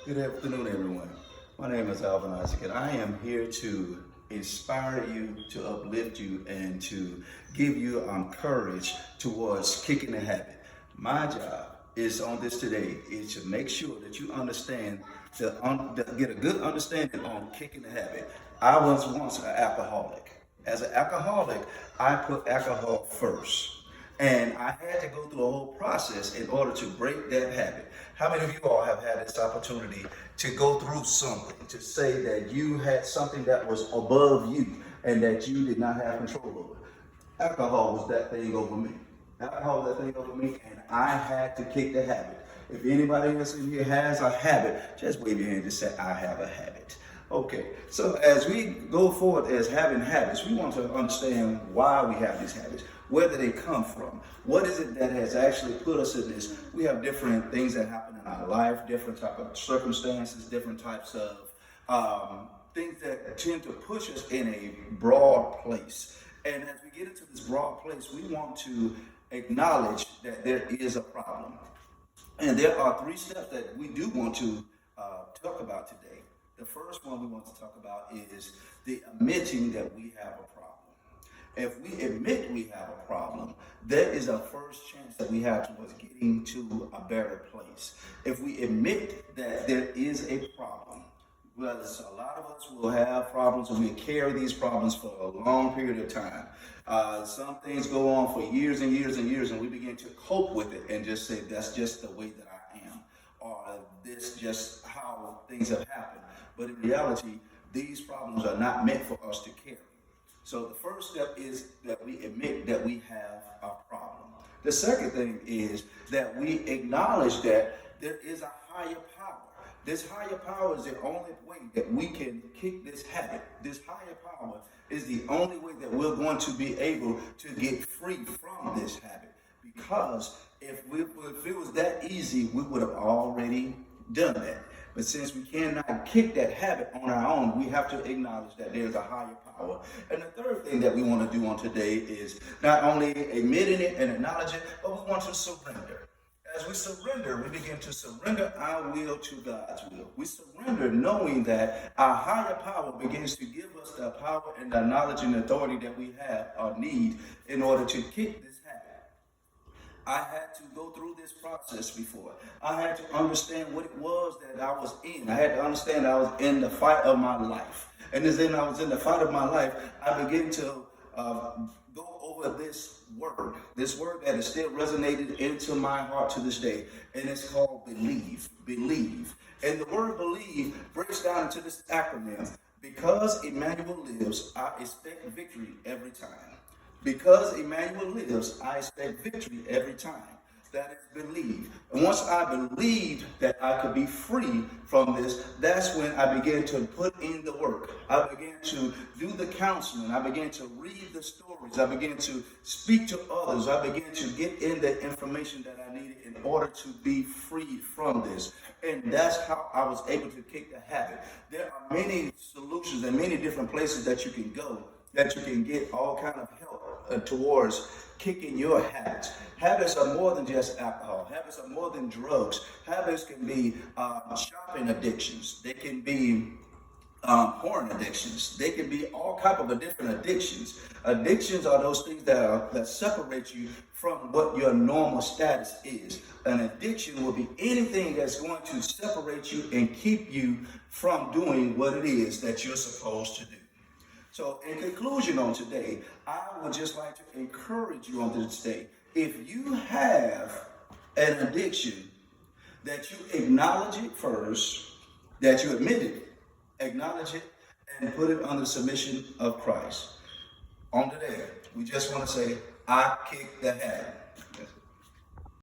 Good afternoon, everyone. My name is Alvin Isaac, and I am here to inspire you, to uplift you, and to give you courage towards kicking the habit. My job is on this today is to make sure that you understand get a good understanding on kicking the habit. I was once an alcoholic. As an alcoholic, I put alcohol first. And I had to go through a whole process in order to break that habit. How many of you all have had this opportunity to go through something, to say that you had something that was above you and that you did not have control over? Alcohol was that thing over me. Alcohol was that thing over me, and I had to kick the habit. If anybody else in here has a habit, just wave your hand and just say, I have a habit. Okay, so as we go forward as having habits, we want to understand why we have these habits, where do they come from, what is it that has actually put us in this. We have different things that happen in our life, different type of circumstances, different types of things that tend to push us in a broad place. And as we get into this broad place, we want to acknowledge that there is a problem. And there are three steps that we do want to talk about today. The first one we want to talk about is the admitting that we have a problem. If we admit we have a problem, there is a first chance that we have towards getting to a better place. If we admit that there is a problem, well, a lot of us will have problems and we carry these problems for a long period of time. Some things go on for years and years and years, and we begin to cope with it and just say, that's just the way that I am, or this just how things have happened. But in reality, these problems are not meant for us to carry. So the first step is that we admit that we have a problem. The second thing is that we acknowledge that there is a higher power. This higher power is the only way that we can kick this habit. This higher power is the only way that we're going to be able to get free from this habit. Because if it was that easy, we would have already done that. But since we cannot kick that habit on our own, we have to acknowledge that there's a higher power. And the third thing that we want to do on today is not only admitting it and acknowledge it, but we want to surrender. As we surrender, we begin to surrender our will to God's will. We surrender knowing that our higher power begins to give us the power and the knowledge and authority that we have or need in order to kick this habit. I had to go through this process before. I had to understand what it was that I was in. I had to understand I was in the fight of my life. And as I was in the fight of my life, I began to go over this word that is still resonated into my heart to this day. And it's called believe. Believe. And the word believe breaks down into this acronym. Because Emmanuel lives, I expect victory every time. Because Emmanuel lives, I expect victory every time. That is believe. And once I believed that I could be free from this, that's when I began to put in the work. I began to do the counseling. I began to read the stories. I began to speak to others. I began to get in the information that I needed in order to be freed from this. And that's how I was able to kick the habit. There are many solutions and many different places that you can go, that you can get all kind of help towards kicking your habits. Habits are more than just alcohol. Habits are more than drugs. Habits can be shopping addictions. They can be porn addictions. They can be all type of different addictions. Addictions are those things that separate you from what your normal status is. An addiction will be anything that's going to separate you and keep you from doing what it is that you're supposed to do. So in conclusion on today, I would just like to encourage you on this day. If you have an addiction, that you acknowledge it first, that you admit it, acknowledge it, and put it under submission of Christ. On today, we just want to say, I kick the habit.